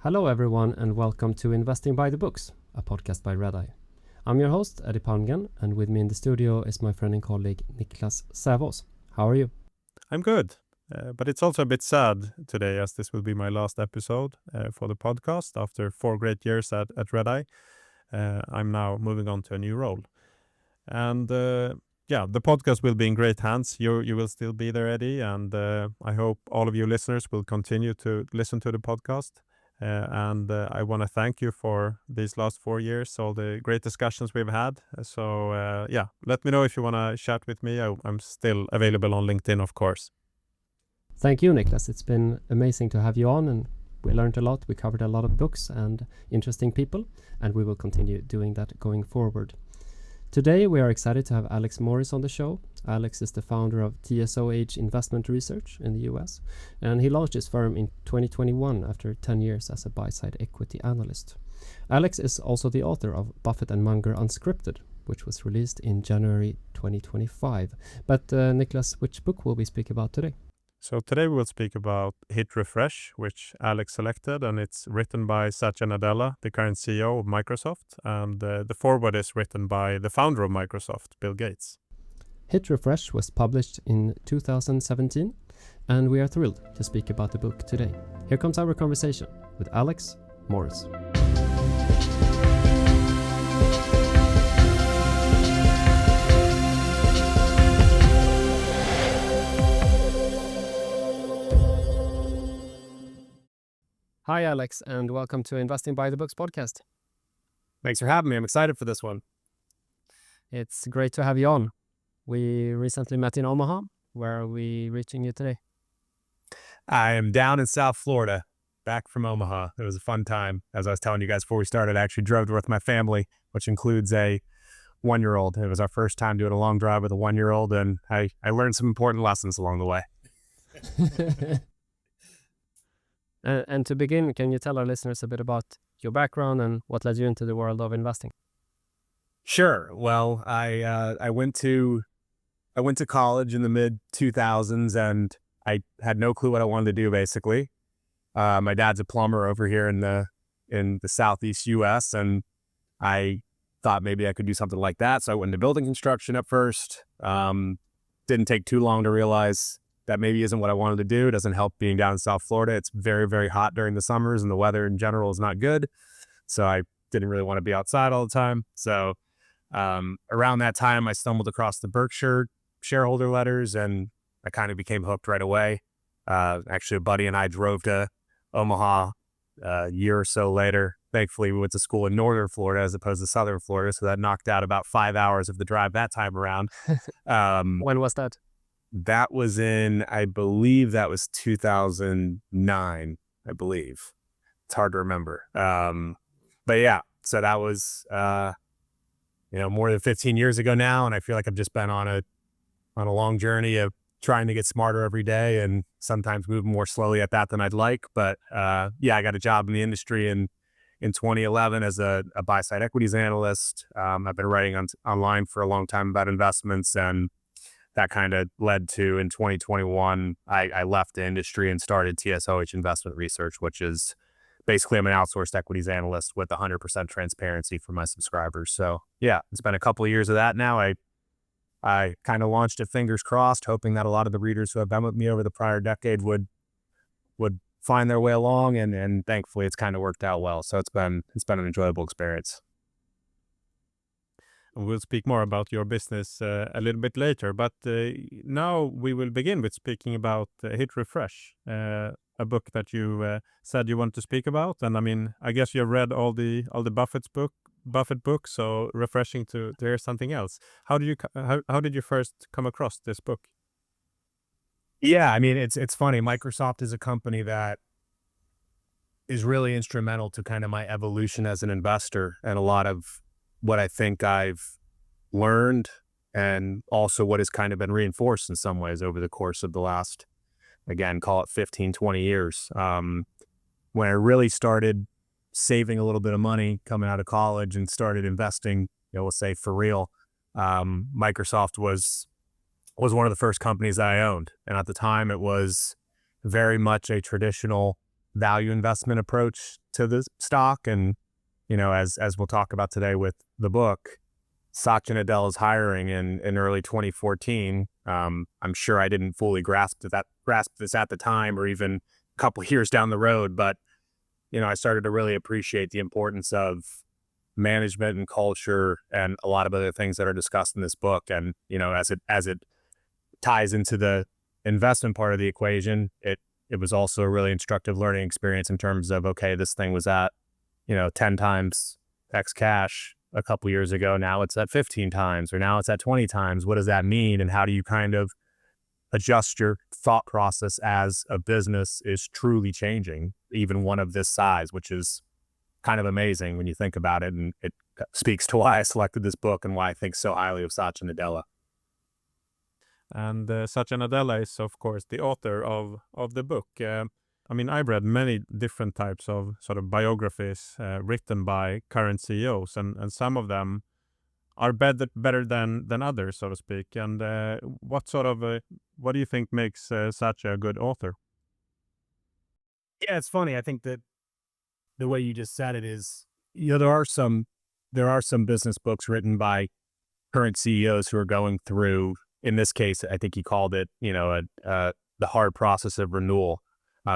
Hello everyone and welcome to Investing by the Books, a podcast by Redeye. I'm your host, Eddie Palmgren, and with me in the studio is my friend and colleague Niklas. How are you? I'm good, but it's also a bit sad today as this will be my last episode for the podcast after 4 great years at Redeye. I'm now moving on to a new role. And the podcast will be in great hands. You will still be there, Eddie, and I hope all of you listeners will continue to listen to the podcast. And I want to thank you for these last 4 years, all the great discussions we've had. So let me know if you want to chat with me. I'm still available on LinkedIn, of course. Thank you, Niklas. It's been amazing to have you on, and we learned a lot. We covered a lot of books and interesting people, and we will continue doing that going forward. Today, we are excited to have Alex Morris on the show. Alex is the founder of TSOH Investment Research in the US, and he launched his firm in 2021 after 10 years as a buy-side equity analyst. Alex is also the author of Buffett and Munger Unscripted, which was released in January 2025. But Niklas, which book will we speak about today? So today we will speak about Hit Refresh, which Alex selected, and it's written by Satya Nadella, the current CEO of Microsoft, and the foreword is written by the founder of Microsoft, Bill Gates. Hit Refresh was published in 2017, and we are thrilled to speak about the book today. Here comes our conversation with Alex Morris. Hi, Alex, and welcome to Investing by the Books podcast. Thanks for having me. I'm excited for this one. It's great to have you on. We recently met in Omaha. Where are we reaching you today? I am down in South Florida, back from Omaha. It was a fun time. As I was telling you guys before we started, I actually drove with my family, which includes a 1-year-old. It was our first time doing a long drive with a 1-year-old, and I learned some important lessons along the way. And to begin, can you tell our listeners a bit about your background and what led you into the world of investing? Sure. Well, I went to college in the mid 2000s, and I had no clue what I wanted to do. Basically, my dad's a plumber over here in the Southeast U.S., and I thought maybe I could do something like that. So I went into building construction at first. Didn't take too long to realize that maybe isn't what I wanted to do. It doesn't help being down in South Florida. It's very, very hot during the summers, and the weather in general is not good. So I didn't really want to be outside all the time. So around that time, I stumbled across the Berkshire shareholder letters, and I kind of became hooked right away. Actually, a buddy and I drove to Omaha a year or so later. Thankfully, we went to school in northern Florida as opposed to southern Florida, so that knocked out about 5 hours of the drive that time around. When was that? That was I believe that was 2009, I believe. It's hard to remember. But yeah, so that was, more than 15 years ago now. And I feel like I've just been on a long journey of trying to get smarter every day, and sometimes moving more slowly at that than I'd like. But I got a job in the industry in 2011 as a buy-side equities analyst. I've been writing online for a long time about investments, and that kind of led to, in 2021, I left the industry and started TSOH Investment Research, which is basically I'm an outsourced equities analyst with 100% transparency for my subscribers. So yeah, it's been a couple of years of that now. I kind of launched it fingers crossed, hoping that a lot of the readers who have been with me over the prior decade would find their way along, and thankfully it's kind of worked out well. So it's been an enjoyable experience. We'll speak more about your business a little bit later, but now we will begin with speaking about Hit Refresh, a book that you said you want to speak about. And I mean, I guess you have read all the Buffett books, so refreshing to hear something else. How did you first come across this book? Yeah, I mean, it's funny. Microsoft is a company that is really instrumental to kind of my evolution as an investor, and a lot of what I think I've learned, and also what has kind of been reinforced in some ways over the course of the last, again, call it 15, 20 years. When I really started saving a little bit of money coming out of college and started investing, we'll say for real, Microsoft was one of the first companies that I owned. And at the time, it was very much a traditional value investment approach to the stock. And, as we'll talk about today with the book, Satya Nadella's hiring in early 2014. I'm sure I didn't fully grasp this at the time or even a couple of years down the road, but I started to really appreciate the importance of management and culture and a lot of other things that are discussed in this book. And, as it ties into the investment part of the equation, it was also a really instructive learning experience in terms of, okay, this thing was at, 10 times X cash a couple years ago. Now it's at 15 times, or now it's at 20 times. What does that mean? And how do you kind of adjust your thought process as a business is truly changing, even one of this size, which is kind of amazing when you think about it. And it speaks to why I selected this book and why I think so highly of Satya Nadella. And Satya Nadella is, of course, the author of the book. I've read many different types of sort of biographies written by current CEOs, and some of them are better than others, so to speak. And what do you think makes Satya a good author? Yeah, it's funny. I think that the way you just said it is, there are some business books written by current CEOs who are going through, in this case, I think he called it, the hard process of renewal.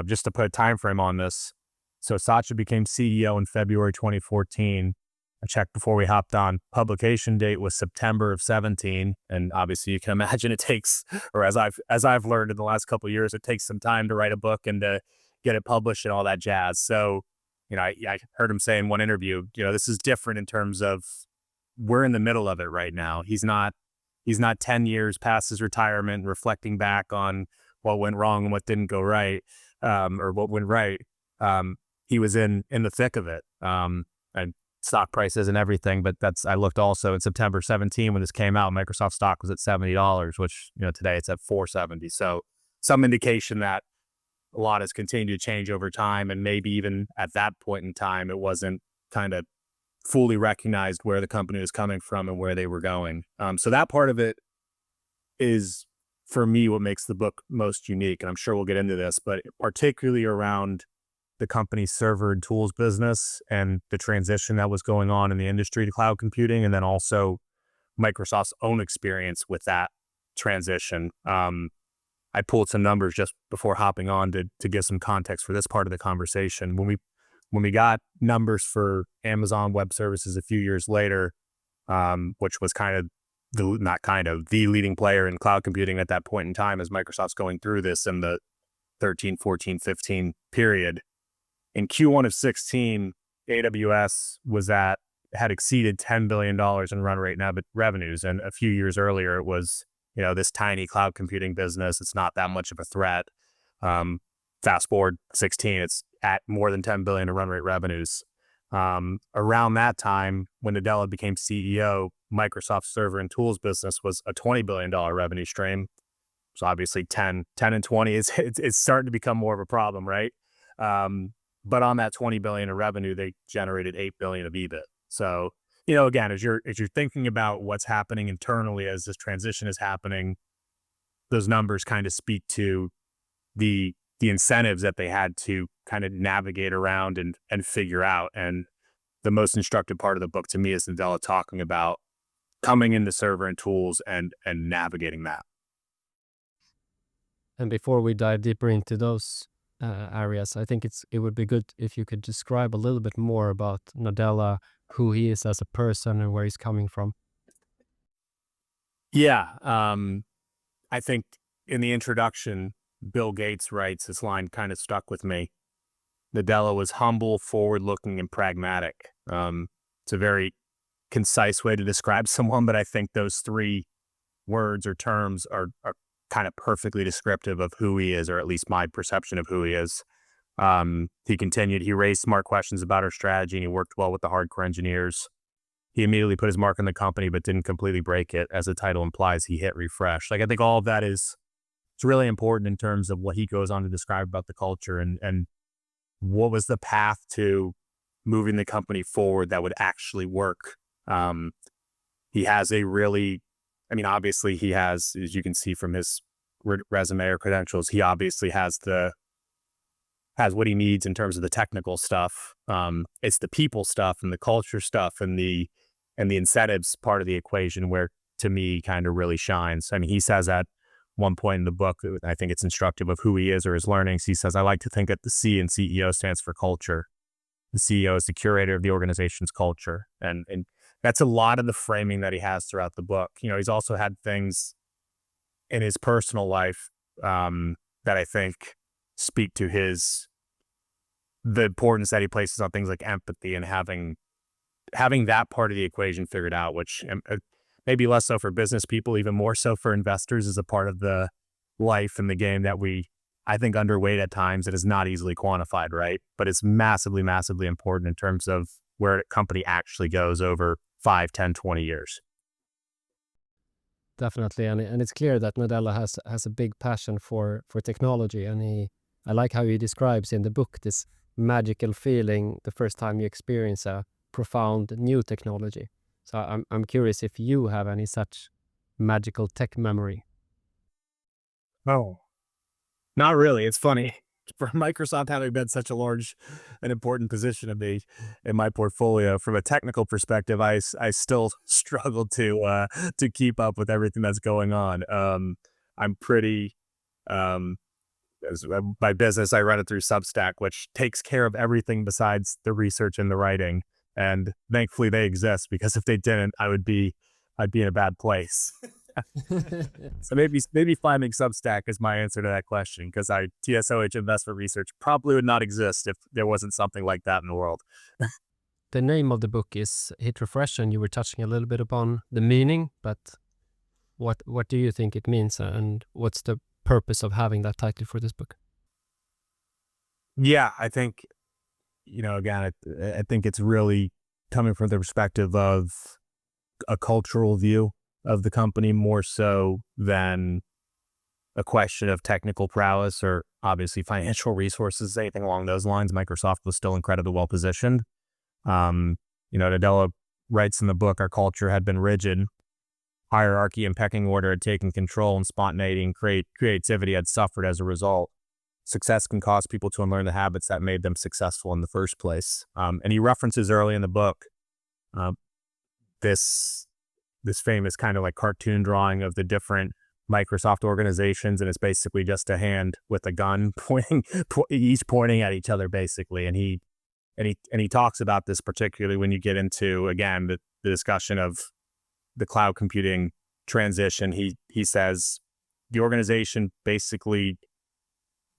Just to put a time frame on this, so Satya became CEO in February 2014. I checked before we hopped on. Publication date was September of 17, and obviously you can imagine it takes, or as I've learned in the last couple of years, it takes some time to write a book and to get it published and all that jazz. So, I heard him say in one interview, this is different in terms of we're in the middle of it right now. He's not 10 years past his retirement reflecting back on what went wrong and what didn't go right, or what went right. He was in the thick of it, and stock prices and everything. But I looked also in September 17 when this came out, Microsoft stock was at $70, which, today it's at $470. So some indication that a lot has continued to change over time. And maybe even at that point in time, it wasn't kind of fully recognized where the company was coming from and where they were going. So that part of it is, for me, what makes the book most unique. And I'm sure we'll get into this, but particularly around the company's server and tools business and the transition that was going on in the industry to cloud computing, and then also Microsoft's own experience with that transition. I pulled some numbers just before hopping on to give some context for this part of the conversation. When we got numbers for Amazon Web Services a few years later, which was the leading player in cloud computing at that point in time, as Microsoft's going through this in the 13, 14, 15 period. In Q1 of 16, AWS had exceeded $10 billion in run rate revenues. And a few years earlier, it was, this tiny cloud computing business. It's not that much of a threat. Fast forward 16, it's at more than 10 billion in run rate revenues. Around that time, when Nadella became CEO, Microsoft's server and tools business was a $20 billion revenue stream. So obviously 10 and 20 it's starting to become more of a problem, right? But on that 20 billion of revenue, they generated 8 billion of EBIT. So, again, as you're thinking about what's happening internally as this transition is happening, those numbers kind of speak to the incentives that they had to kind of navigate around and figure out. And the most instructive part of the book to me is Nadella talking about coming into server and tools and navigating that. And before we dive deeper into those areas, I think it would be good if you could describe a little bit more about Nadella, who he is as a person and where he's coming from. Yeah. I think in the introduction, Bill Gates writes, this line kind of stuck with me. Nadella was humble, forward-looking, and pragmatic. It's a very concise way to describe someone, but I think those three words or terms are kind of perfectly descriptive of who he is, or at least my perception of who he is. He continued, he raised smart questions about our strategy, and he worked well with the hardcore engineers. He immediately put his mark on the company, but didn't completely break it. As the title implies, he hit refresh. I think all of that it's really important in terms of what he goes on to describe about the culture and what was the path to moving the company forward that would actually work. He has obviously he has, as you can see from his resume or credentials, he obviously has has what he needs in terms of the technical stuff. It's the people stuff and the culture stuff and the incentives part of the equation where, to me, kind of really shines. I mean, he says at one point in the book, I think it's instructive of who he is or his learnings. He says, I like to think that the C in CEO stands for culture. The CEO is the curator of the organization's culture. And that's a lot of the framing that he has throughout the book. You know, he's also had things in his personal life that I think speak to the importance that he places on things like empathy and having that part of the equation figured out, which maybe less so for business people, even more so for investors, is a part of the life and the game that I think, underweight at times. It is not easily quantified, right? But it's massively, massively important in terms of where a company actually goes over 5, 10, 20 years. Definitely, and it's clear that Nadella has a big passion for technology, and I like how he describes in the book this magical feeling the first time you experience a profound new technology. So I'm curious if you have any such magical tech memory. Oh, not really. It's funny. For Microsoft having been such a large and important position of me in my portfolio, from a technical perspective, I still struggle to keep up with everything that's going on. I'm pretty, by business, I run it through Substack, which takes care of everything besides the research and the writing. And thankfully they exist, because if they didn't, I'd be in a bad place. So maybe finding Substack is my answer to that question, because TSOH Investment Research probably would not exist if there wasn't something like that in the world. The name of the book is Hit Refresh, and you were touching a little bit upon the meaning, but what do you think it means, and what's the purpose of having that title for this book? Yeah, I think, again, I think it's really coming from the perspective of a cultural view of the company, more so than a question of technical prowess or obviously financial resources, anything along those lines. Microsoft was still incredibly well positioned. Nadella writes in the book, our culture had been rigid. Hierarchy and pecking order had taken control, and spontaneity and creativity had suffered as a result. Success can cause people to unlearn the habits that made them successful in the first place. And he references early in the book this famous kind of like cartoon drawing of the different Microsoft organizations, and it's basically just a hand with a gun each pointing at each other, basically. And he talks about this particularly when you get into, again, the discussion of the cloud computing transition. He says the organization basically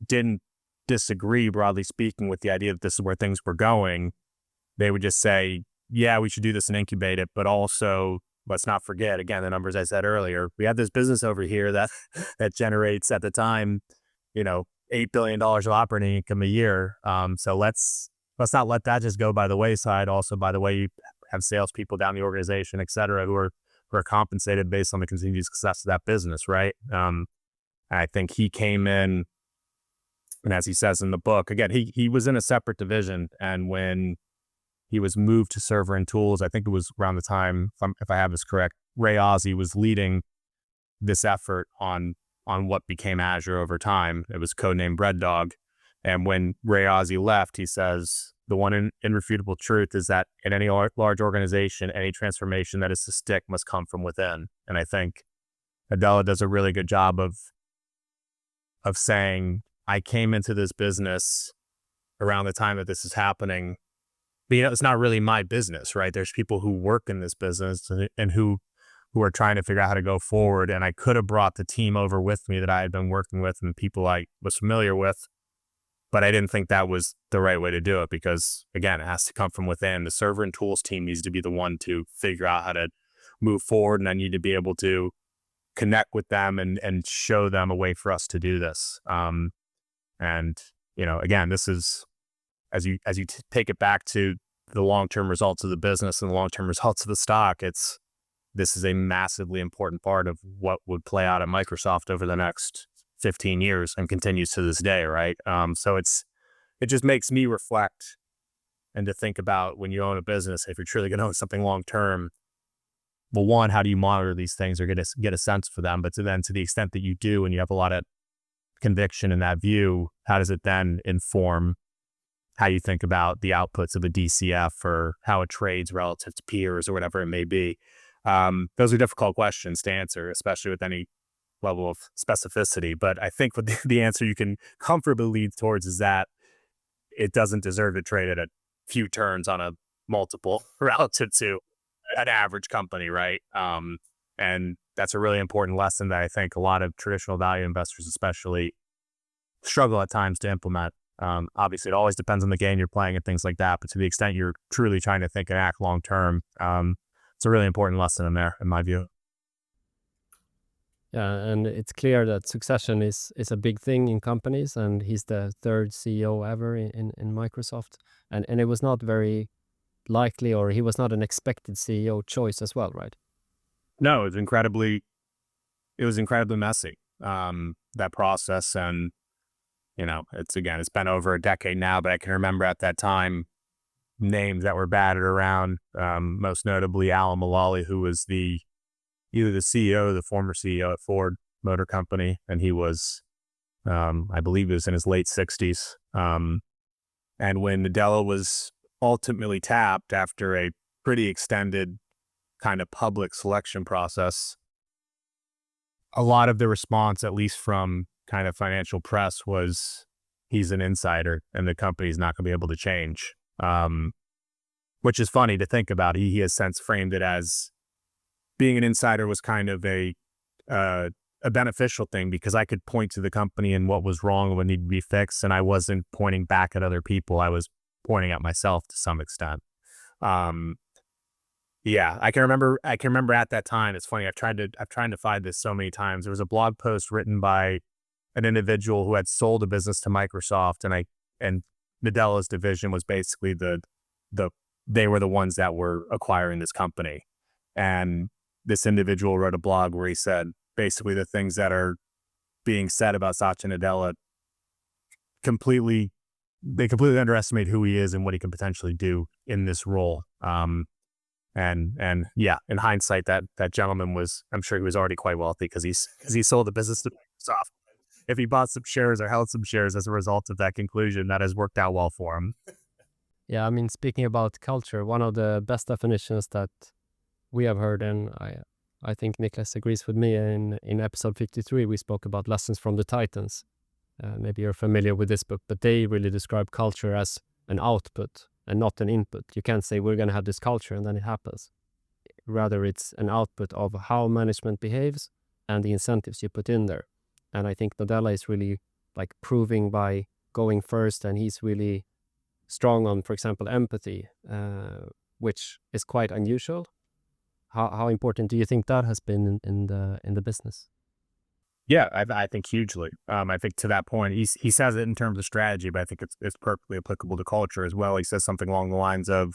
didn't disagree, broadly speaking, with the idea that this is where things were going. They would just say, yeah, we should do this and incubate it, but also let's not forget, again, the numbers I said earlier, we have this business over here that generates, at the time, $8 billion of operating income a year. So let's not let that just go by the wayside. Also, by the way, you have salespeople down the organization, et cetera, who are compensated based on the continued success of that business, right? I think he came in, and as he says in the book, again, he was in a separate division, and when he was moved to server and tools, I think it was around the time, if I have this correct, Ray Ozzie was leading this effort on what became Azure over time. It was codenamed Bread Dog. And when Ray Ozzie left, he says, the one irrefutable truth is that in any large organization, any transformation that is to stick must come from within. And I think Nadella does a really good job of saying, I came into this business around the time that this is happening. But, it's not really my business, right? There's people who work in this business and who are trying to figure out how to go forward. And I could have brought the team over with me that I had been working with and people I was familiar with, but I didn't think that was the right way to do it, because, again, it has to come from within. The server and tools team needs to be the one to figure out how to move forward, and I need to be able to connect with them and show them a way for us to do this. Again, this is, as you take it back to the long-term results of the business and the long-term results of the stock, this is a massively important part of what would play out at Microsoft over the next 15 years and continues to this day, right? So it just makes me reflect and to think about, when you own a business, if you're truly going to own something long-term, well, one, how do you monitor these things or get a sense for them? But to the extent that you do, and you have a lot of conviction and that view, how does it then inform how you think about the outputs of a DCF or how it trades relative to peers or whatever it may be? Those are difficult questions to answer, especially with any level of specificity. But I think what the answer you can comfortably lead towards is that it doesn't deserve to trade at a few turns on a multiple relative to an average company, right? And that's a really important lesson that I think a lot of traditional value investors especially struggle at times to implement. Obviously, it always depends on the game you're playing and things like that, but to the extent you're truly trying to think and act long term, it's a really important lesson in there, in my view. Yeah, and it's clear that succession is a big thing in companies, and he's the third CEO ever in Microsoft, and it was not very likely, or he was not an expected CEO choice as well, right? No, it was incredibly messy, that process. And, it's been over a decade now, but I can remember at that time names that were batted around, most notably Alan Mulally, who was either the CEO or the former CEO at Ford Motor Company. And he was, I believe he was in his late 60s. And when Nadella was ultimately tapped after a pretty extended kind of public selection process, a lot of the response, at least from kind of financial press, was he's an insider and the company's not going to be able to change, which is funny to think about. He has since framed it as being an insider was kind of a beneficial thing, because I could point to the company and what was wrong and what needed to be fixed, and I wasn't pointing back at other people. I was pointing at myself to some extent. Yeah, I can remember at that time. It's funny. I've tried to find this so many times. There was a blog post written by an individual who had sold a business to Microsoft, and Nadella's division was basically they were the ones that were acquiring this company. And this individual wrote a blog where he said basically the things that are being said about Satya Nadella completely underestimate who he is and what he can potentially do in this role. And yeah, in hindsight, that gentleman was, I'm sure he was already quite wealthy because he sold the business to Microsoft. If he bought some shares or held some shares as a result of that conclusion, that has worked out well for him. Yeah, I mean, speaking about culture, one of the best definitions that we have heard, and I think Niklas agrees with me, in episode 53, we spoke about lessons from the Titans. Maybe you're familiar with this book, but they really describe culture as an output and not an input. You can't say we're going to have this culture and then it happens. Rather, it's an output of how management behaves and the incentives you put in there. And I think Nadella is really like proving by going first, and he's really strong on, for example, empathy, which is quite unusual. How important do you think that has been in the business? Yeah, I think hugely. I think to that point, he says it in terms of strategy, but I think it's perfectly applicable to culture as well. He says something along the lines of,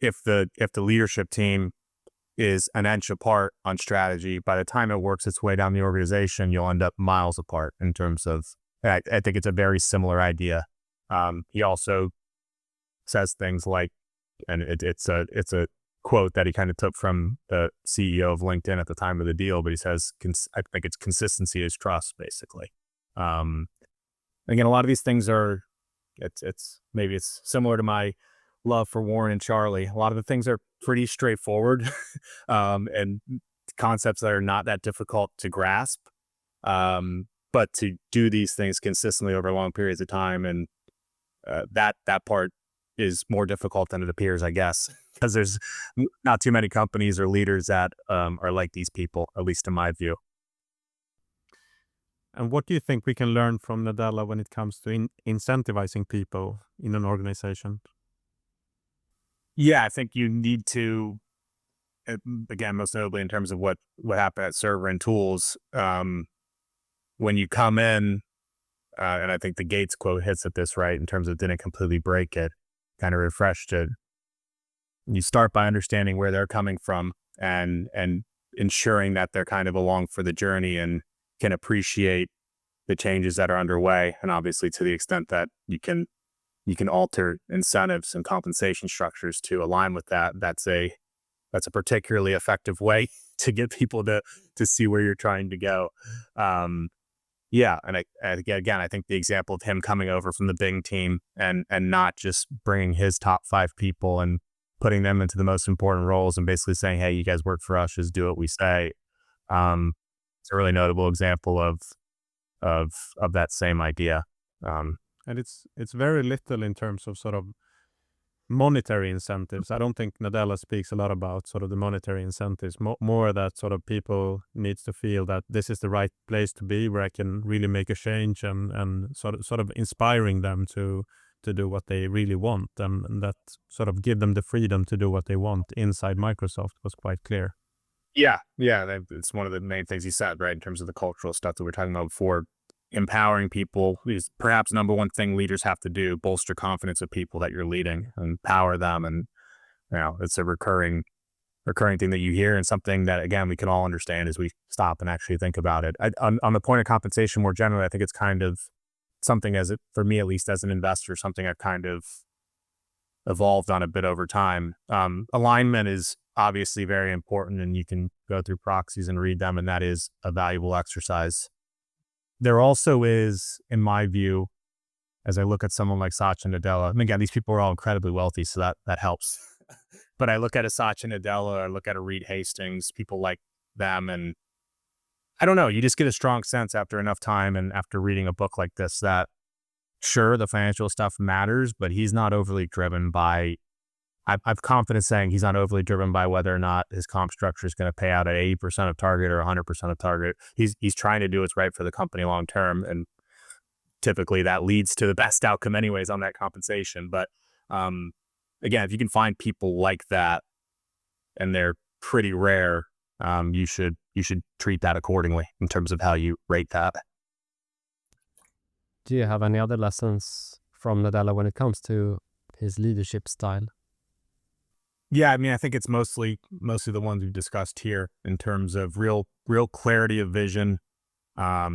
if the leadership team is an inch apart on strategy, by the time it works its way down the organization, you'll end up miles apart in terms of. I think it's a very similar idea. He also says things like, and it's a quote that he kind of took from the CEO of LinkedIn at the time of the deal, but he says, I think it's consistency is trust, basically. Again, a lot of these things are, it's similar to my love for Warren and Charlie. A lot of the things are pretty straightforward, and concepts that are not that difficult to grasp. But to do these things consistently over long periods of time, and that part is more difficult than it appears, I guess, because there's not too many companies or leaders that are like these people, at least in my view. And what do you think we can learn from Nadella when it comes to incentivizing people in an organization? Yeah, I think you need to, again, most notably in terms of what happened at Server and Tools, when you come in, and I think the Gates quote hits at this right in terms of didn't completely break it, kind of refreshed it. You start by understanding where they're coming from and ensuring that they're kind of along for the journey and can appreciate the changes that are underway. And obviously, to the extent that you can alter incentives and compensation structures to align with that, that's a particularly effective way to get people to see where you're trying to go. Yeah, and again, I think the example of him coming over from the Bing team and not just bringing his top 5 people and putting them into the most important roles and basically saying, "Hey, you guys work for us, just do what we say." It's a really notable example of that same idea. And it's very little in terms of sort of monetary incentives. I don't think Nadella speaks a lot about sort of the monetary incentives, more that sort of people needs to feel that this is the right place to be where I can really make a change, and sort of inspiring them to do what they really want, and that sort of give them the freedom to do what they want inside Microsoft was quite clear. Yeah, it's one of the main things he said, right, in terms of the cultural stuff that we were talking about before. Empowering people is perhaps number one thing leaders have to do: bolster confidence of people that you're leading, empower them. And it's a recurring thing that you hear, and something that, again, we can all understand as we stop and actually think about it. On the point of compensation more generally, I think it's kind of something, for me at least as an investor, something I've kind of evolved on a bit over time. Alignment is obviously very important, and you can go through proxies and read them, and that is a valuable exercise. There also is, in my view, as I look at someone like Satya Nadella, and again, these people are all incredibly wealthy, so that helps. But I look at a Satya Nadella, I look at a Reed Hastings, people like them, and I don't know, you just get a strong sense after enough time and after reading a book like this that, sure, the financial stuff matters, but he's not overly driven by, I've confidence saying he's not overly driven by whether or not his comp structure is going to pay out at 80% of target or 100% of target. He's trying to do what's right for the company long term, and typically that leads to the best outcome anyways on that compensation. But again, if you can find people like that, and they're pretty rare, you should treat that accordingly in terms of how you rate that. Do you have any other lessons from Nadella when it comes to his leadership style? Yeah, I mean, I think it's mostly the ones we've discussed here in terms of real clarity of vision. I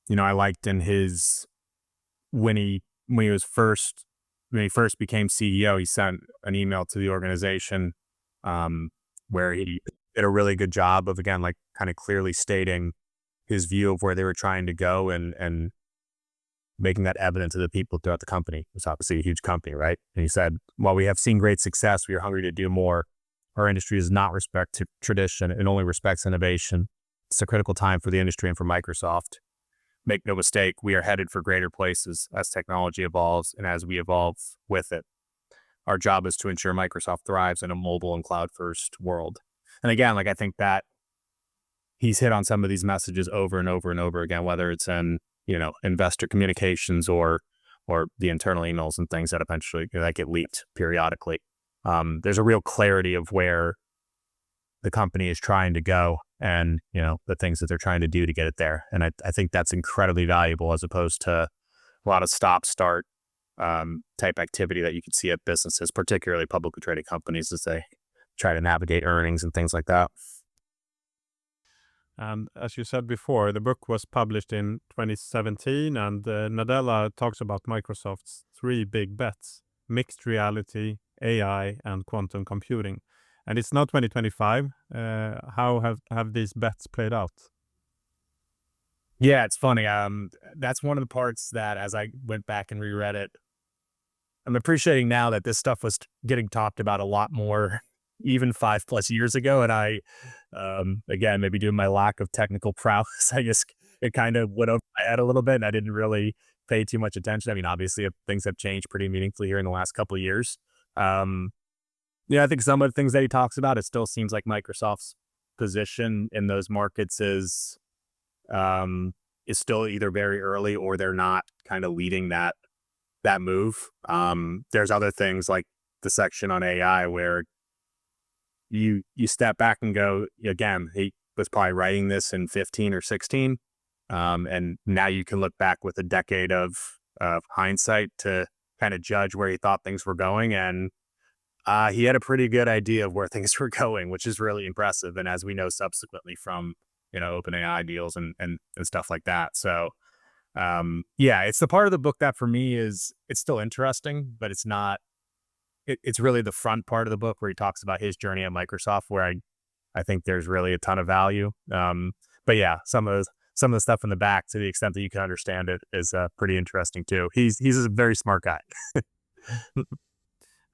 liked in his when he first became CEO, he sent an email to the organization where he did a really good job of, again, like kind of clearly stating his view of where they were trying to go, and making that evident to the people throughout the company. It's obviously a huge company, right? And he said, while we have seen great success, we are hungry to do more. Our industry does not respect tradition, it only respects innovation. It's a critical time for the industry and for Microsoft. Make no mistake, we are headed for greater places as technology evolves and as we evolve with it. Our job is to ensure Microsoft thrives in a mobile and cloud-first world. And again, like, I think that he's hit on some of these messages over and over and over again, whether it's in investor communications or the internal emails and things that eventually that get leaked periodically. There's a real clarity of where the company is trying to go, and the things that they're trying to do to get it there. And I think that's incredibly valuable, as opposed to a lot of stop-start type activity that you can see at businesses, particularly publicly traded companies, as they try to navigate earnings and things like that. And as you said before, the book was published in 2017, and Nadella talks about Microsoft's 3 big bets: mixed reality, AI, and quantum computing. And it's now 2025. How have these bets played out? Yeah, it's funny. That's one of the parts that, as I went back and reread it, I'm appreciating now that this stuff was getting talked about a lot more even 5+ years ago. And I, again, maybe due to my lack of technical prowess, it kind of went over my head a little bit, and I didn't really pay too much attention. I mean, obviously things have changed pretty meaningfully here in the last couple of years. I think some of the things that he talks about, it still seems like Microsoft's position in those markets is still either very early, or they're not kind of leading that move. There's other things like the section on AI where you step back and go, again, he was probably writing this in 15 or 16. And now you can look back with a decade of hindsight to kind of judge where he thought things were going. And he had a pretty good idea of where things were going, which is really impressive. And as we know subsequently from, OpenAI deals and stuff like that. So, it's the part of the book that for me it's still interesting, but it's not, it's really the front part of the book where he talks about his journey at Microsoft, where I think there's really a ton of value. But yeah, some of some of the stuff in the back, to the extent that you can understand it, is pretty interesting too. He's a very smart guy.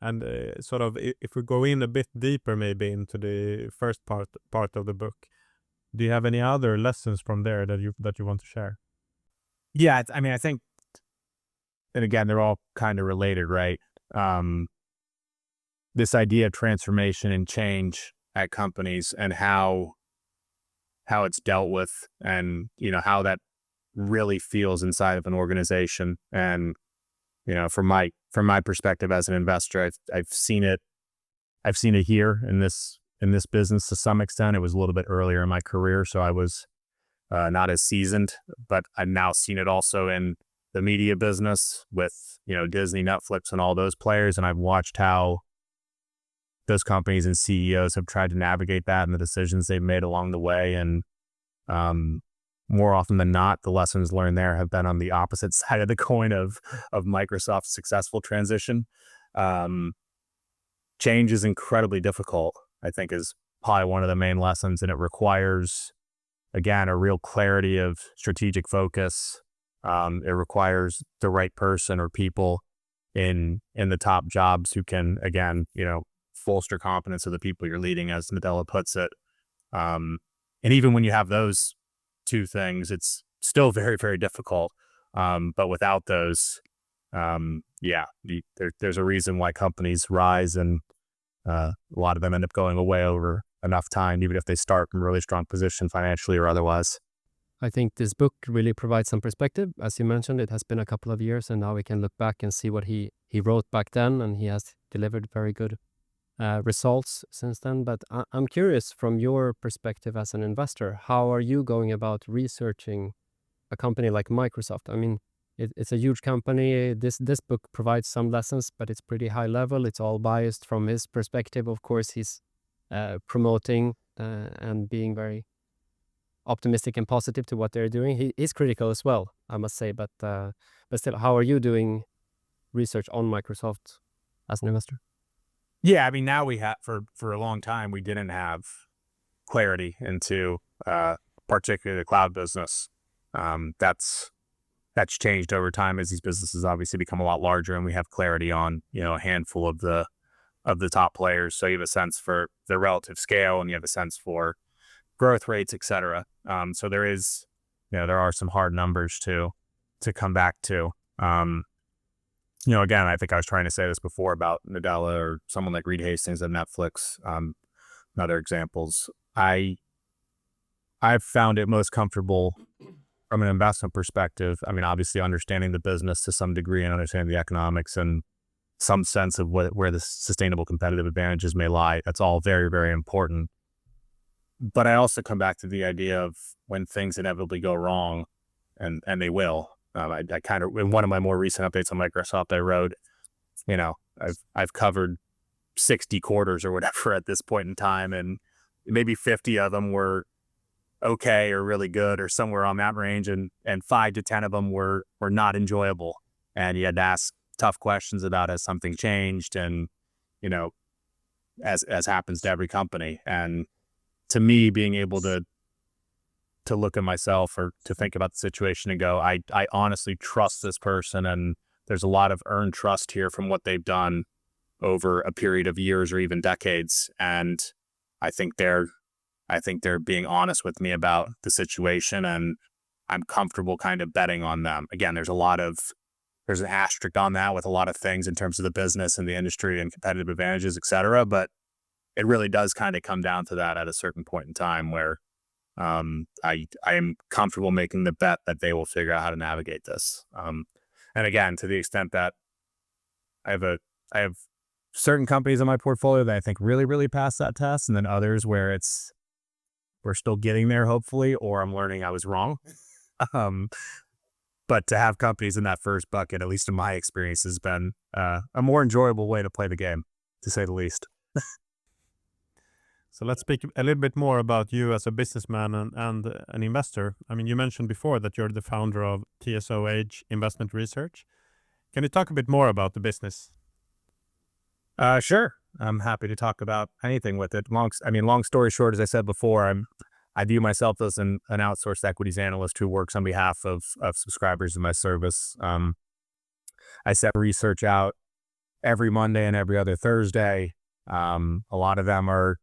And sort of, if we go in a bit deeper, maybe into the first part of the book, do you have any other lessons from there that you want to share? Yeah, I mean, I think, and again, they're all kind of related, right? This idea of transformation and change at companies, and how it's dealt with, and how that really feels inside of an organization. And from my perspective as an investor, I've seen it here in this business to some extent. It was a little bit earlier in my career, so I was not as seasoned, but I've now seen it also in the media business with Disney, Netflix, and all those players. And I've watched how those companies and CEOs have tried to navigate that and the decisions they've made along the way. And more often than not, the lessons learned there have been on the opposite side of the coin of Microsoft's successful transition. Change is incredibly difficult, I think, is probably one of the main lessons, and it requires, again, a real clarity of strategic focus. It requires the right person or people in the top jobs who can, again, bolster confidence of the people you're leading, as Nadella puts it. And even when you have those two things, it's still very, very difficult. But without those, there's a reason why companies rise, and a lot of them end up going away over enough time, even if they start from a really strong position financially or otherwise. I think this book really provides some perspective. As you mentioned, it has been a couple of years, and now we can look back and see what he wrote back then, and he has delivered very good results since then. But I'm curious, from your perspective as an investor, how are you going about researching a company like Microsoft? I mean, it's a huge company. This book provides some lessons, but it's pretty high level. It's all biased from his perspective. Of course, he's promoting and being very optimistic and positive to what they're doing. He's critical as well, I must say. But still, how are you doing research on Microsoft as an investor? Yeah, I mean, now we have, for a long time, we didn't have clarity into particularly the cloud business. That's changed over time as these businesses obviously become a lot larger, and we have clarity on a handful of the top players. So you have a sense for their relative scale, and you have a sense for growth rates, et cetera. So there is, there are some hard numbers to come back to. Again, I think I was trying to say this before about Nadella or someone like Reed Hastings at Netflix, and other examples. I've found it most comfortable from an investment perspective. I mean, obviously understanding the business to some degree and understanding the economics and some sense of where the sustainable competitive advantages may lie. That's all very, very important. But I also come back to the idea of when things inevitably go wrong, and they will. I kind of, in one of my more recent updates on Microsoft, I wrote, I've covered 60 quarters or whatever at this point in time, and maybe 50 of them were okay or really good or somewhere on that range, and 5 to 10 of them were not enjoyable. And you had to ask tough questions about, has something changed? And as happens to every company. And to me, being able to look at myself or to think about the situation and go, I honestly trust this person, and there's a lot of earned trust here from what they've done over a period of years or even decades. And I think they're being honest with me about the situation, and I'm comfortable kind of betting on them. Again, there's an asterisk on that with a lot of things in terms of the business and the industry and competitive advantages, et cetera. But it really does kind of come down to that at a certain point in time where I am comfortable making the bet that they will figure out how to navigate this. And again, to the extent that I have certain companies in my portfolio that I think really, really pass that test, and then others where we're still getting there, hopefully, or I'm learning I was wrong. But to have companies in that first bucket, at least in my experience, has been a more enjoyable way to play the game, to say the least. So let's speak a little bit more about you as a businessman and an investor. I mean, you mentioned before that you're the founder of TSOH Investment Research. Can you talk a bit more about the business? Sure. I'm happy to talk about anything with it. Long story short, as I said before, I view myself as an outsourced equities analyst who works on behalf of subscribers in my service. I send research out every Monday and every other Thursday. A lot of them are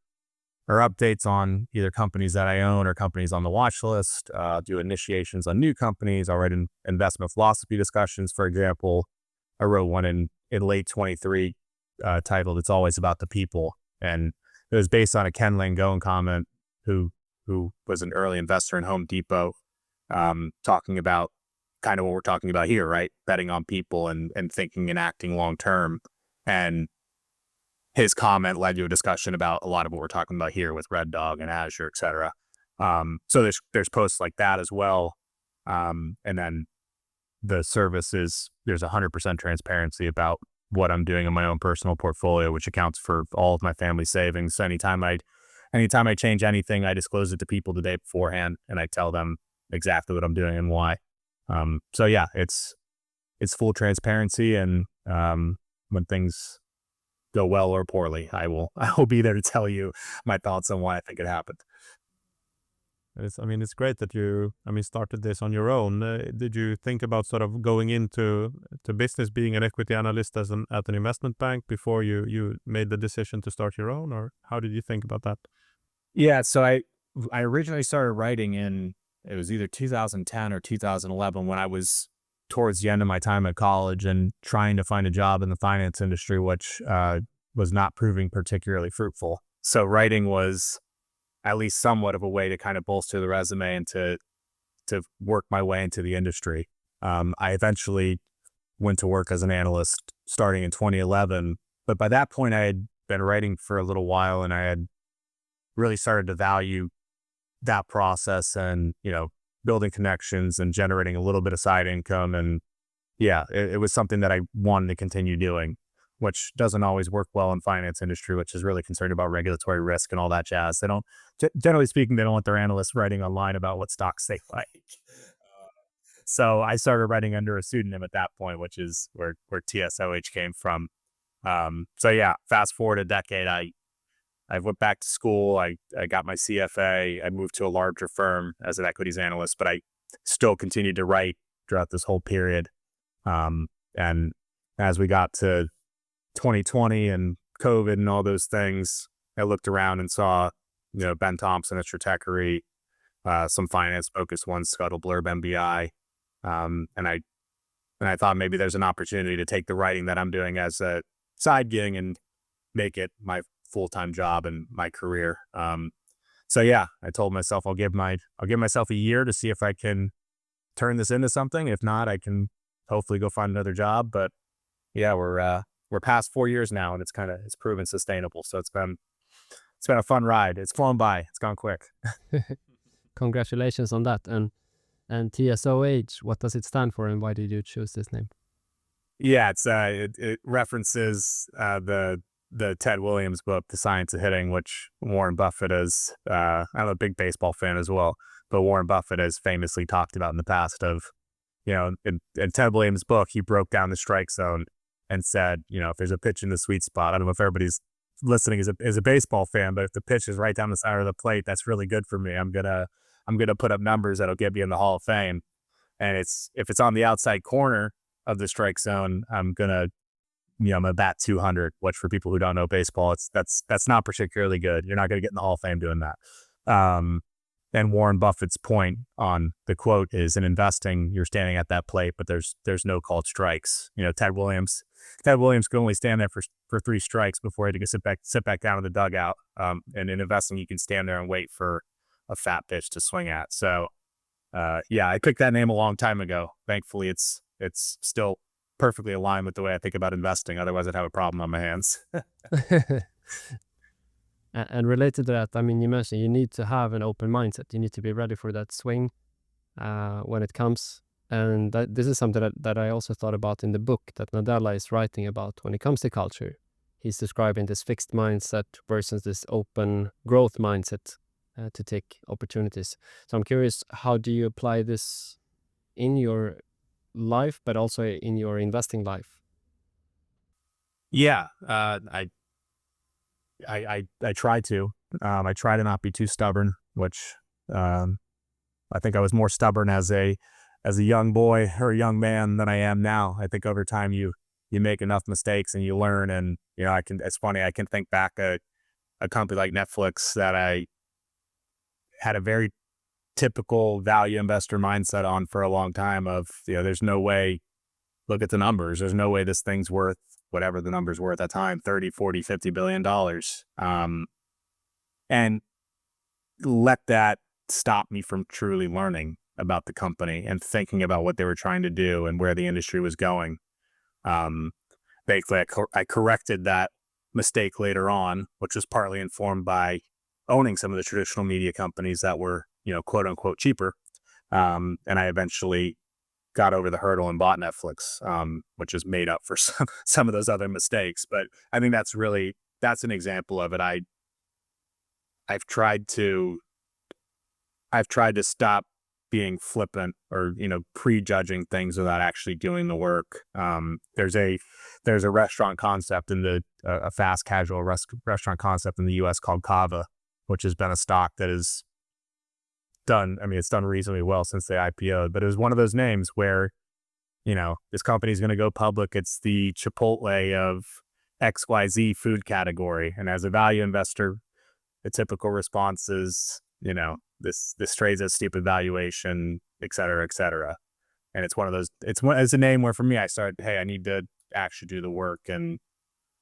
updates on either companies that I own or companies on the watch list, do initiations on new companies. I'll write investment philosophy discussions, for example. I wrote one in late 23 titled "It's Always About the People." And it was based on a Ken Langone comment, who was an early investor in Home Depot, talking about kind of what we're talking about here, right? Betting on people and thinking and acting long term. And his comment led to a discussion about a lot of what we're talking about here with Red Dog and Azure, et cetera. So there's posts like that as well. And then the service there's 100% transparency about what I'm doing in my own personal portfolio, which accounts for all of my family savings. So anytime I change anything, I disclose it to people the day beforehand, and I tell them exactly what I'm doing and why. So yeah, it's full transparency, and when things go well or poorly, I will be there to tell you my thoughts on why I think it happened. It's great that you, started this on your own. Did you think about sort of going into business, being an equity analyst at an investment bank before you made the decision to start your own, or how did you think about that? Yeah, so I originally started writing it was either 2010 or 2011, when I was towards the end of my time at college and trying to find a job in the finance industry, which was not proving particularly fruitful. So writing was at least somewhat of a way to kind of bolster the resume and to work my way into the industry. I eventually went to work as an analyst starting in 2011, but by that point I had been writing for a little while, and I had really started to value that process and, building connections and generating a little bit of side income. And yeah, it was something that I wanted to continue doing, which doesn't always work well in finance industry, which is really concerned about regulatory risk and all that jazz. They don't, generally speaking, they don't want their analysts writing online about what stocks they like. So I started writing under a pseudonym at that point, which is where TSOH came from. So yeah, fast forward a decade, I went back to school. I got my CFA. I moved to a larger firm as an equities analyst, but I still continued to write throughout this whole period. And as we got to 2020 and COVID and all those things, I looked around and saw, Ben Thompson at Stratechery, some finance-focused ones, Scuttle, Blurb, MBI, and I thought maybe there's an opportunity to take the writing that I'm doing as a side gig and make it my full-time job and my career. So yeah, I told myself I'll give myself a year to see if I can turn this into something. If not, I can hopefully go find another job. But yeah, we're past 4 years now, and it's proven sustainable. So it's been a fun ride. It's flown by. It's gone quick. Congratulations on that. And TSOH, what does it stand for, and why did you choose this name? Yeah, it references the Ted Williams book, The Science of Hitting, which Warren Buffett is, I'm a big baseball fan as well, but Warren Buffett has famously talked about in the past of, in Ted Williams' book, he broke down the strike zone and said, if there's a pitch in the sweet spot, I don't know if everybody's listening is a baseball fan, but if the pitch is right down the side of the plate, that's really good for me. I'm gonna put up numbers that'll get me in the Hall of Fame. And if it's on the outside corner of the strike zone, I'm gonna bat 200, which for people who don't know baseball, that's not particularly good. You're not going to get in the Hall of Fame doing that. And Warren Buffett's point on the quote is, in investing, you're standing at that plate, but there's no called strikes. Ted Williams could only stand there for 3 strikes before he had to sit back down in the dugout. And in investing, you can stand there and wait for a fat pitch to swing at. So yeah, I picked that name a long time ago. Thankfully, it's still perfectly aligned with the way I think about investing. Otherwise, I'd have a problem on my hands. And related to that, you mentioned you need to have an open mindset. You need to be ready for that swing when it comes. And this is something that I also thought about in the book that Nadella is writing about when it comes to culture. He's describing this fixed mindset versus this open growth mindset to take opportunities. So I'm curious, how do you apply this in your life, but also in your investing life? Yeah, I try to. I try to not be too stubborn, which I think I was more stubborn as a young boy or a young man than I am now. I think over time you make enough mistakes and you learn. And it's funny, I can think back a company like Netflix that I had a very typical value investor mindset on for a long time of, there's no way, look at the numbers. There's no way this thing's worth whatever the numbers were at that time, 30, 40, $50 billion. And let that stop me from truly learning about the company and thinking about what they were trying to do and where the industry was going. Basically, I corrected that mistake later on, which was partly informed by owning some of the traditional media companies that were, quote unquote cheaper. And I eventually got over the hurdle and bought Netflix, which has made up for some of those other mistakes. But I think that's an example of it. I've tried to stop being flippant or, prejudging things without actually doing the work. There's a restaurant concept a fast casual restaurant concept in the US called Kava, which has been a stock that is done. I mean, it's done reasonably well since they IPO'd, but it was one of those names where, this company is going to go public. It's the Chipotle of XYZ food category. And as a value investor, the typical response is, this trades at stupid valuation, et cetera, et cetera. And it's one of those, it's a name where for me, I started, hey, I need to actually do the work. And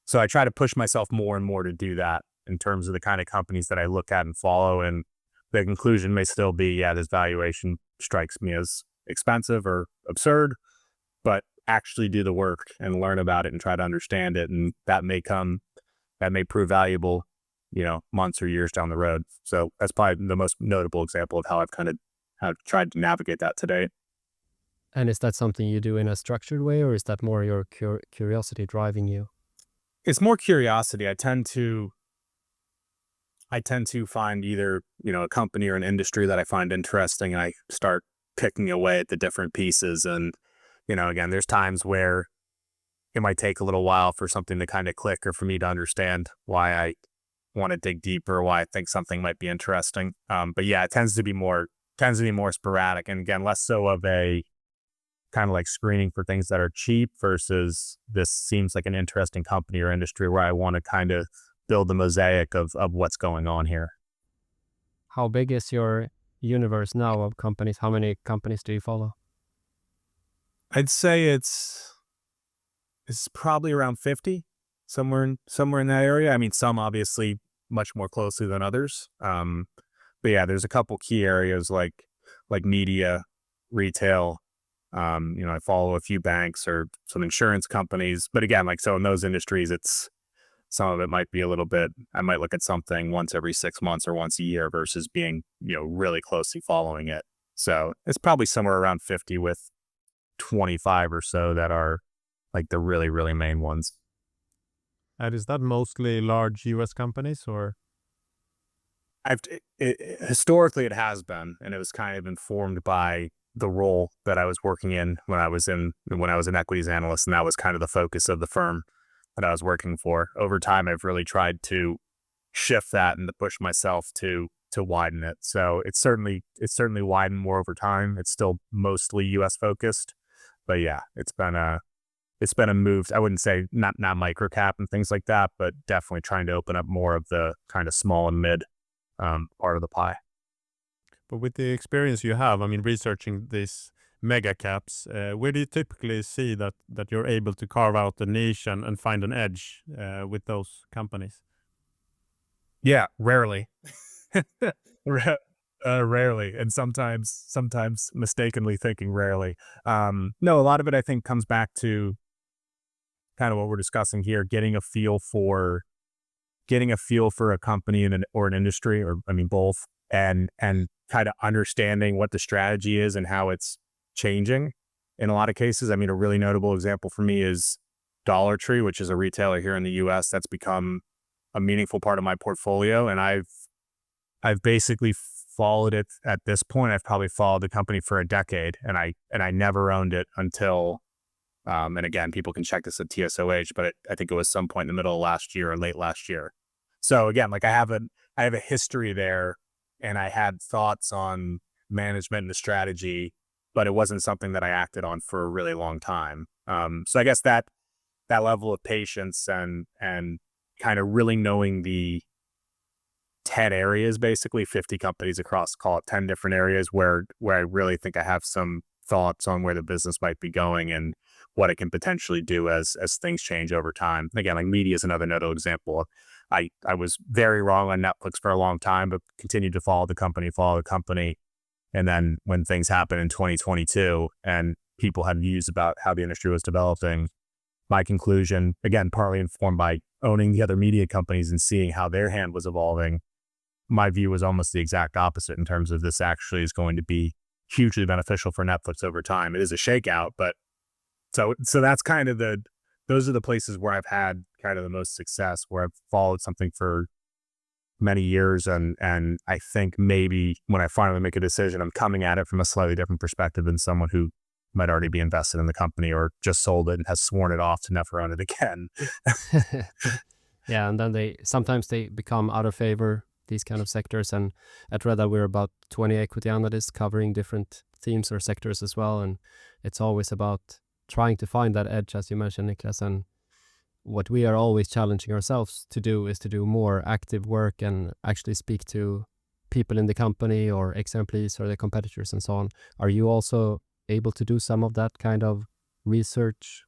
so I try to push myself more and more to do that in terms of the kind of companies that I look at and follow. And the conclusion may still be, this valuation strikes me as expensive or absurd, but actually do the work and learn about it and try to understand it. And that may prove valuable, months or years down the road. So that's probably the most notable example of how I've tried to navigate that today. And is that something you do in a structured way, or is that more your curiosity driving you? It's more curiosity. I tend to find either, a company or an industry that I find interesting, and I start picking away at the different pieces. And, again, there's times where it might take a little while for something to kind of click or for me to understand why I want to dig deeper, why I think something might be interesting. But yeah, it tends to be more sporadic. And again, less so of a kind of like screening for things that are cheap versus this seems like an interesting company or industry where I want to kind of build the mosaic of what's going on here. How big is your universe now of companies? How many companies do you follow? I'd say it's probably around 50, somewhere in that area. I mean, some obviously much more closely than others. But yeah, there's a couple key areas like media, retail. I follow a few banks or some insurance companies. But again, so in those industries, some of it might be a little bit, I might look at something once every 6 months or once a year versus being, really closely following it. So it's probably somewhere around 50 with 25 or so that are like the really, really main ones. And is that mostly large US companies or? Historically, it has been, and it was kind of informed by the role that I was working in when I was an equities analyst, and that was kind of the focus of the firm that I was working for. Over time, I've really tried to shift that and to push myself to widen it. So it's certainly widened more over time. It's still mostly US focused, but yeah, it's been a move. I wouldn't say not micro cap and things like that, but definitely trying to open up more of the kind of small and mid part of the pie. But with the experience you have, I mean, researching these mega caps, where do you typically see that you're able to carve out a niche and find an edge with those companies? Yeah, rarely. Rarely, and sometimes mistakenly thinking rarely. No, a lot of it I think comes back to kind of what we're discussing here, getting a feel for a company or an industry, or I mean both, and kind of understanding what the strategy is and how it's changing in a lot of cases. I mean, a really notable example for me is Dollar Tree, which is a retailer here in the US that's become a meaningful part of my portfolio. And I've basically followed it at this point. I've probably followed the company for a decade, and I never owned it until, and again, people can check this at TSOH, but I think it was some point in the middle of last year or late last year. So again, I have a history there, and I had thoughts on management and the strategy, but it wasn't something that I acted on for a really long time. So I guess that level of patience and kind of really knowing the 10 areas, basically 50 companies across, call it 10 different areas where I really think I have some thoughts on where the business might be going and what it can potentially do as things change over time. Again, like media is another notable example. I was very wrong on Netflix for a long time, but continued to follow the company. And then when things happened in 2022 and people had views about how the industry was developing, my conclusion, again, partly informed by owning the other media companies and seeing how their hand was evolving, my view was almost the exact opposite in terms of this actually is going to be hugely beneficial for Netflix over time. It is a shakeout, but so that's kind of those are the places where I've had kind of the most success, where I've followed something for many years. And I think maybe when I finally make a decision, I'm coming at it from a slightly different perspective than someone who might already be invested in the company or just sold it and has sworn it off to never own it again. Yeah, and then they sometimes become out of favor, these kind of sectors. And at Red Eye, we're about 20 equity analysts covering different themes or sectors as well. And it's always about trying to find that edge, as you mentioned, Niklas. And what we are always challenging ourselves to do is to do more active work and actually speak to people in the company or ex-employees or the competitors and so on. Are you also able to do some of that kind of research,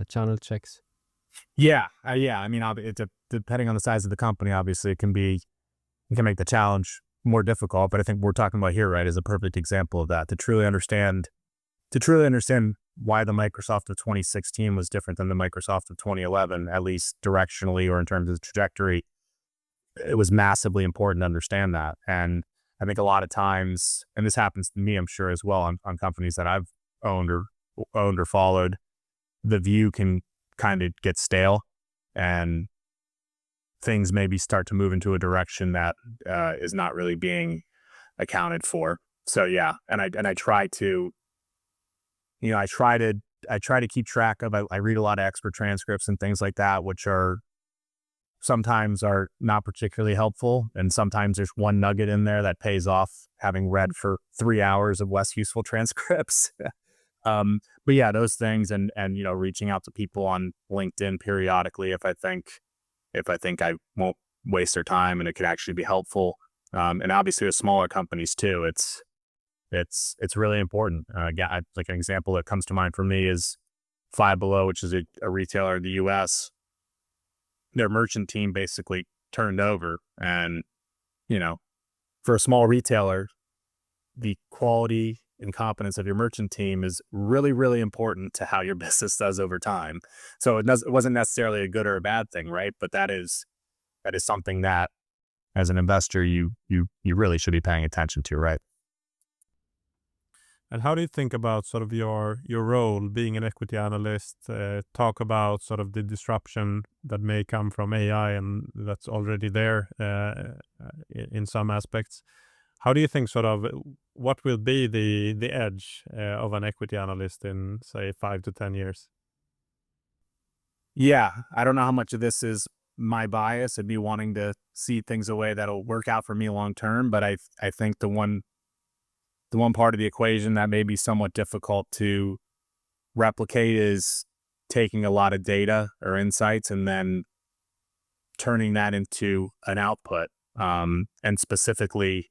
channel checks? Yeah. I mean, depending on the size of the company, obviously it can make the challenge more difficult, but I think what we're talking about here, right, is a perfect example of that. To truly understand why the Microsoft of 2016 was different than the Microsoft of 2011, at least directionally or in terms of the trajectory, it was massively important to understand that. And I think a lot of times, and this happens to me, I'm sure as well, on companies that I've owned or followed, the view can kind of get stale and things maybe start to move into a direction that is not really being accounted for. So yeah, and I try to, I try to keep track of. I read a lot of expert transcripts and things like that, which are sometimes are not particularly helpful, and sometimes there's one nugget in there that pays off, having read for 3 hours of less useful transcripts. But yeah, those things, and reaching out to people on LinkedIn periodically if I think I won't waste their time and it could actually be helpful. And obviously with smaller companies too, it's really important. Like an example that comes to mind for me is Five Below, which is a retailer in the US. Their merchant team basically turned over, and for a small retailer, the quality and competence of your merchant team is really, really important to how your business does over time. So it wasn't necessarily a good or a bad thing, right? But that is something that, as an investor, you really should be paying attention to, right? And how do you think about sort of your role being an equity analyst? Talk about sort of the disruption that may come from AI and that's already there in some aspects. How do you think sort of what will be the edge of an equity analyst in, say, 5 to 10 years? Yeah, I don't know how much of this is my bias and me wanting to see things a way that'll work out for me long term, but I think the one part of the equation that may be somewhat difficult to replicate is taking a lot of data or insights and then turning that into an output, and specifically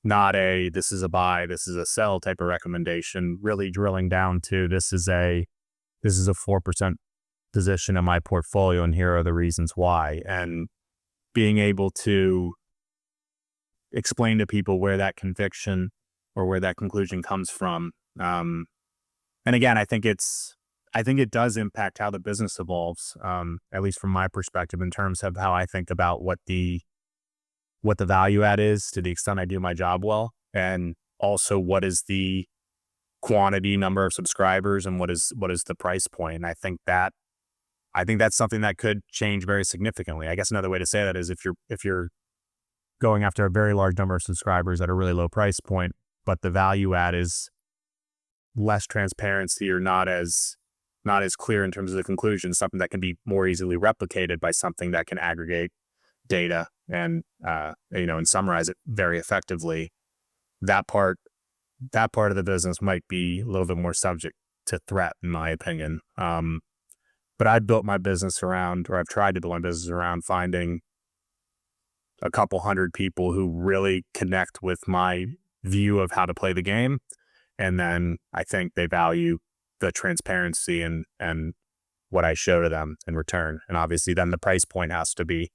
not a this is a buy, this is a sell type of recommendation, really drilling down to this is a 4% position in my portfolio and here are the reasons why, and being able to explain to people where that conviction or where that conclusion comes from. And again, I think it does impact how the business evolves, at least from my perspective, in terms of how I think about what the value add is to the extent I do my job well, and also what is the quantity number of subscribers and what is the price point. And I think that's something that could change very significantly. I guess another way to say that is if you're going after a very large number of subscribers at a really low price point, but the value add is less transparency or not as clear in terms of the conclusion, something that can be more easily replicated by something that can aggregate data and and summarize it very effectively, that part of the business might be a little bit more subject to threat, in my opinion. But I've built my business around, or I've tried to build my business around finding a couple hundred people who really connect with my view of how to play the game. And then I think they value the transparency and what I show to them in return. And obviously then the price point has to be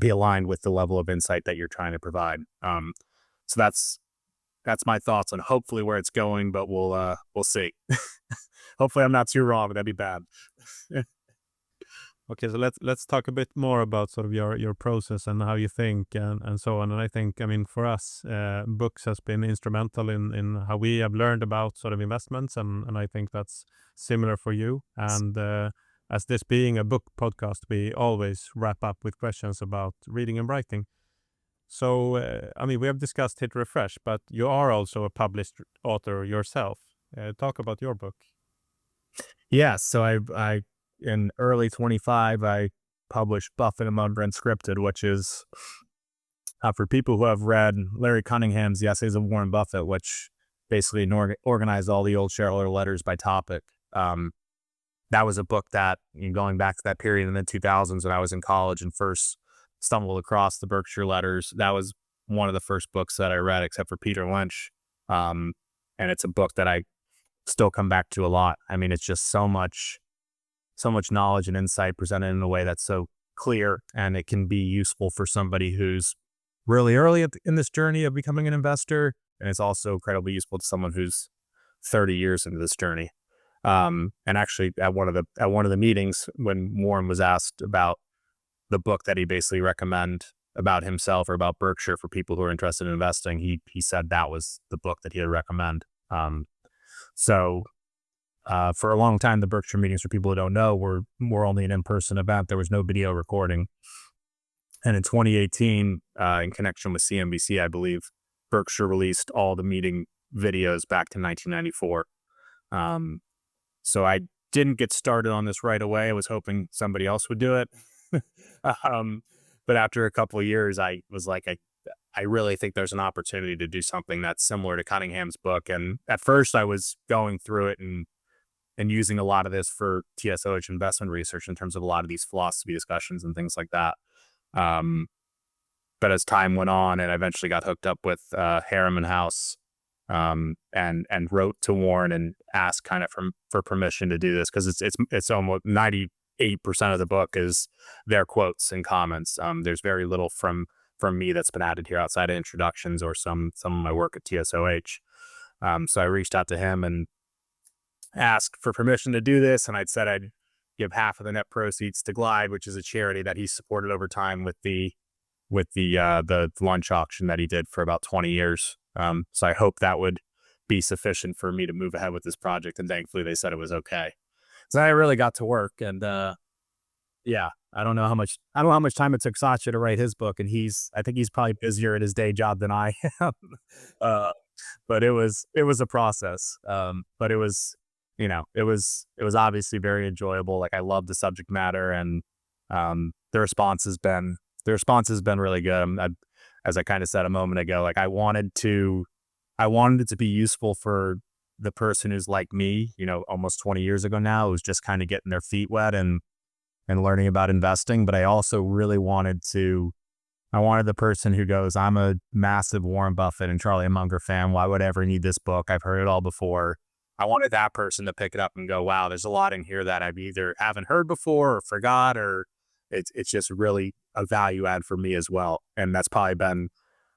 aligned with the level of insight that you're trying to provide. So that's my thoughts on hopefully where it's going, but we'll see. Hopefully I'm not too wrong, but that'd be bad. Okay, so let's talk a bit more about sort of your process and how you think and so on. And I think, I mean, for us, books has been instrumental in how we have learned about sort of investments, and I think that's similar for you. And as this being a book podcast, we always wrap up with questions about reading and writing. So, I mean, we have discussed Hit Refresh, but you are also a published author yourself. Talk about your book. Yeah, so I in early 25, I published Buffett and Munger Unscripted, which is for people who have read Larry Cunningham's The Essays of Warren Buffett, which basically organized all the old shareholder letters by topic. That was a book that, going back to that period in the 2000s when I was in college and first stumbled across the Berkshire letters, that was one of the first books that I read, except for Peter Lynch. And it's a book that I still come back to a lot. I mean, it's just so much knowledge and insight presented in a way that's so clear, and it can be useful for somebody who's really early in this journey of becoming an investor. And it's also incredibly useful to someone who's 30 years into this journey. And actually at one of the meetings, when Warren was asked about the book that he basically recommend about himself or about Berkshire for people who are interested in investing, he said that was the book that he would recommend. So for a long time, the Berkshire meetings, for people who don't know, were only an in-person event. There was no video recording. And in 2018, in connection with CNBC, I believe, Berkshire released all the meeting videos back to 1994. So I didn't get started on this right away. I was hoping somebody else would do it. But after a couple of years, I was like, I really think there's an opportunity to do something that's similar to Cunningham's book. And at first I was going through it and using a lot of this for TSOH Investment Research in terms of a lot of these philosophy discussions and things like that. But as time went on, and I eventually got hooked up with Harriman House, and wrote to Warren and asked kind of for permission to do this, because it's almost 98% of the book is their quotes and comments. There's very little from me that's been added here outside of introductions or some of my work at TSOH. So I reached out to him and asked for permission to do this, and I'd said I'd give half of the net proceeds to Glide, which is a charity that he supported over time with the lunch auction that he did for about 20 years. So I hope that would be sufficient for me to move ahead with this project, and thankfully they said it was okay. So I really got to work, and yeah, I don't know how much time it took Satya to write his book, and I think he's probably busier at his day job than I am. But it was a process. But it was obviously very enjoyable. Like, I love the subject matter, and the response has been really good. As I kind of said a moment ago, like, I wanted it to be useful for the person who's like me, almost 20 years ago now, who's just kind of getting their feet wet and learning about investing. But I also really wanted the person who goes, I'm a massive Warren Buffett and Charlie Munger fan. Why would I ever need this book? I've heard it all before. I wanted that person to pick it up and go, wow, there's a lot in here that I've either haven't heard before or forgot, or it's just really a value add for me as well. And that's probably been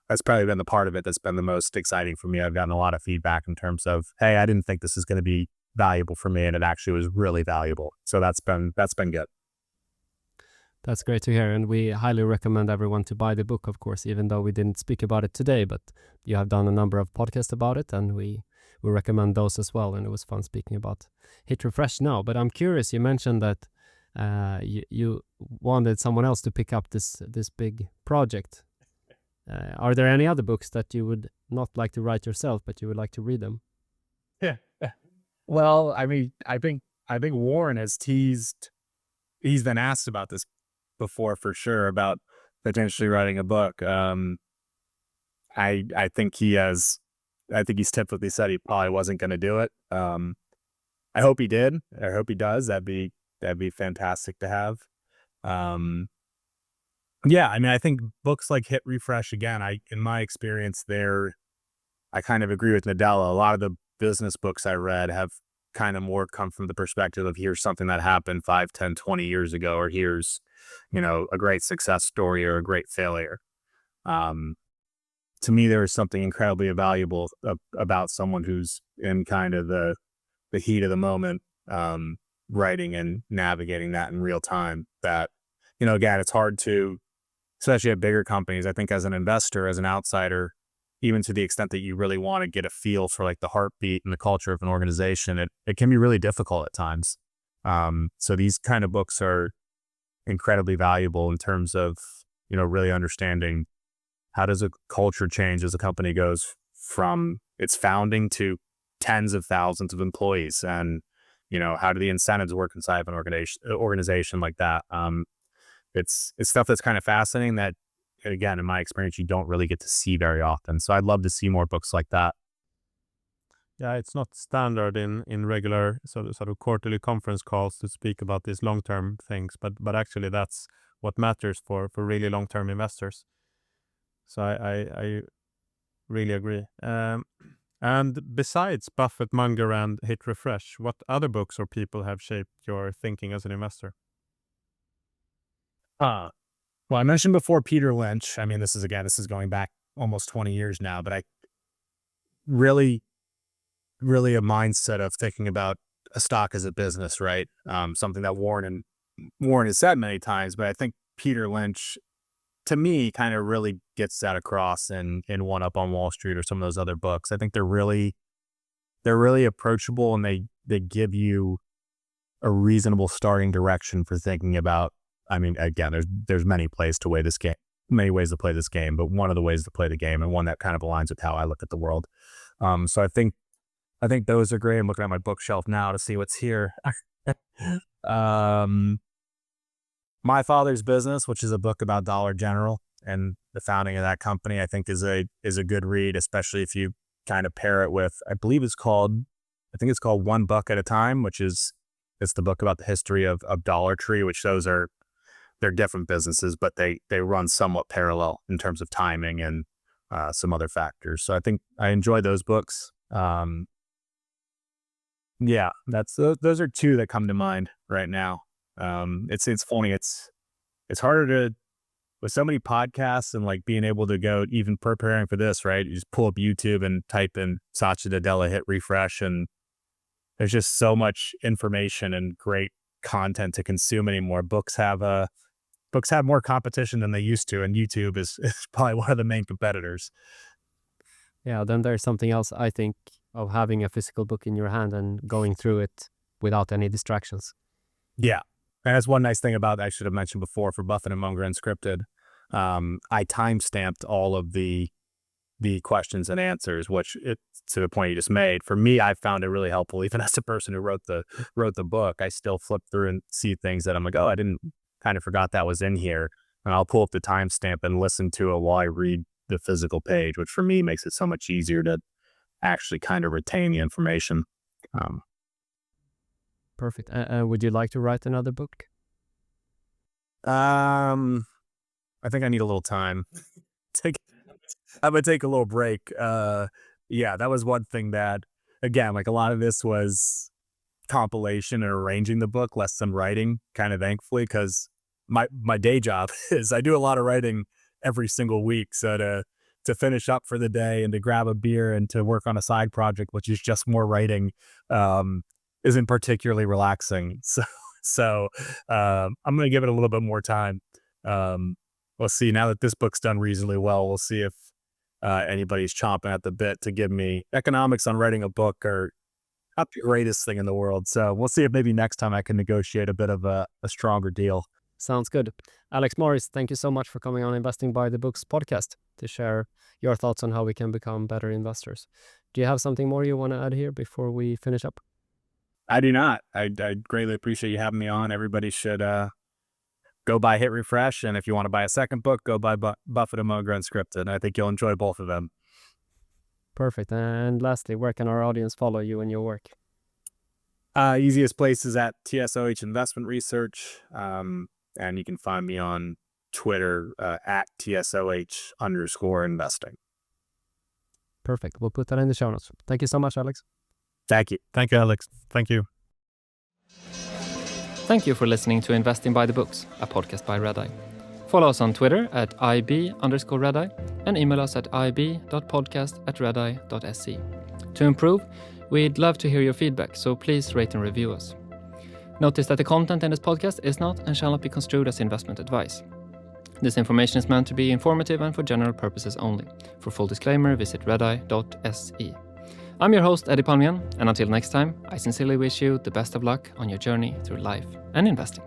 the part of it that's been the most exciting for me. I've gotten a lot of feedback in terms of, hey, I didn't think this is going to be valuable for me, and it actually was really valuable. So that's been good. That's great to hear, and we highly recommend everyone to buy the book, of course, even though we didn't speak about it today, but you have done a number of podcasts about it, and we recommend those as well, and it was fun speaking about Hit Refresh now. But I'm curious, you mentioned that you wanted someone else to pick up this big project. Are there any other books that you would not like to write yourself, but you would like to read them? Yeah. Well, I mean, I think Warren has teased. He's been asked about this before, for sure, about potentially writing a book. I think he's typically said he probably wasn't going to do it. I hope he did. I hope he does. That'd be fantastic to have. Yeah, I mean, I think books like Hit Refresh, again, in my experience I kind of agree with Nadella. A lot of the business books I read have kind of more come from the perspective of here's something that happened 5, 10, 20 years ago, or here's, a great success story or a great failure. To me, there is something incredibly valuable about someone who's in kind of the heat of the moment, writing and navigating that in real time. That, again, it's hard to, especially at bigger companies. I think as an investor, as an outsider, even to the extent that you really want to get a feel for like the heartbeat and the culture of an organization, it can be really difficult at times. So these kind of books are incredibly valuable in terms of, really understanding how does a culture change as a company goes from its founding to tens of thousands of employees, and how do the incentives work inside of an organization like that. It's stuff that's kind of fascinating that, again, in my experience, you don't really get to see very often. So I'd love to see more books like that. Yeah, it's not standard in regular sort of quarterly conference calls to speak about these long-term things, but actually that's what matters for really long-term investors. So I really agree. And besides Buffett, Munger, and Hit Refresh, what other books or people have shaped your thinking as an investor? Well, I mentioned before Peter Lynch. I mean, this is going back almost 20 years now, but I really a mindset of thinking about a stock as a business, right? Something that Warren has said many times, but I think Peter Lynch, to me, kind of really gets that across in One Up on Wall Street or some of those other books. I think they're really approachable, and they give you a reasonable starting direction for thinking about. I mean, again, there's many ways to play this game, but one of the ways to play the game, and one that kind of aligns with how I look at the world. So I think those are great. I'm looking at my bookshelf now to see what's here. My Father's Business, which is a book about Dollar General and the founding of that company, I think is a good read, especially if you kind of pair it with, I think it's called One Buck at a Time, it's the book about the history of Dollar Tree, which they're different businesses, but they run somewhat parallel in terms of timing and some other factors. So I think I enjoy those books. Yeah, those are two that come to mind right now. It's funny. It's harder to, with so many podcasts and like being able to go, even preparing for this, right? You just pull up YouTube and type in Satya Nadella, Hit Refresh, and there's just so much information and great content to consume anymore. Books have more competition than they used to, and YouTube is probably one of the main competitors. Yeah, then there's something else, I think, of having a physical book in your hand and going through it without any distractions. Yeah. And that's one nice thing about, I should have mentioned before, for Buffett and Munger Unscripted. I time-stamped all of the questions and answers, which, to the point you just made, for me, I found it really helpful. Even as a person who wrote the book, I still flip through and see things that I'm like, oh, I kind of forgot that was in here. And I'll pull up the timestamp and listen to it while I read the physical page, which for me makes it so much easier to actually kind of retain the information. Perfect. Would you like to write another book? I think I need a little time. I'm gonna take a little break. Yeah, that was one thing that, again, like a lot of this was compilation and arranging the book, less than writing, kind of thankfully, because my day job is I do a lot of writing every single week. So to finish up for the day and to grab a beer and to work on a side project, which is just more writing, isn't particularly relaxing. So I'm going to give it a little bit more time. We'll see. Now that this book's done reasonably well, we'll see if anybody's chomping at the bit to give me. Economics on writing a book are not the greatest thing in the world. So we'll see if maybe next time I can negotiate a bit of a stronger deal. Sounds good. Alex Morris, thank you so much for coming on Investing by the Books podcast to share your thoughts on how we can become better investors. Do you have something more you want to add here before we finish up? I do not. I greatly appreciate you having me on. Everybody should go buy Hit Refresh. And if you want to buy a second book, go buy Buffett and Munger Unscripted. I think you'll enjoy both of them. Perfect. And lastly, where can our audience follow you and your work? Easiest place is at TSOH Investment Research. And you can find me on Twitter at TSOH_investing. Perfect. We'll put that in the show notes. Thank you so much, Alex. Thank you. Thank you, Alex. Thank you. Thank you for listening to Investing by the Books, a podcast by Redeye. Follow us on Twitter at IB_Redeye and email us at ib.podcast@redeye.se. To improve, we'd love to hear your feedback, so please rate and review us. Notice that the content in this podcast is not and shall not be construed as investment advice. This information is meant to be informative and for general purposes only. For full disclaimer, visit redeye.se. I'm your host, Eddie Palmian, and until next time, I sincerely wish you the best of luck on your journey through life and investing.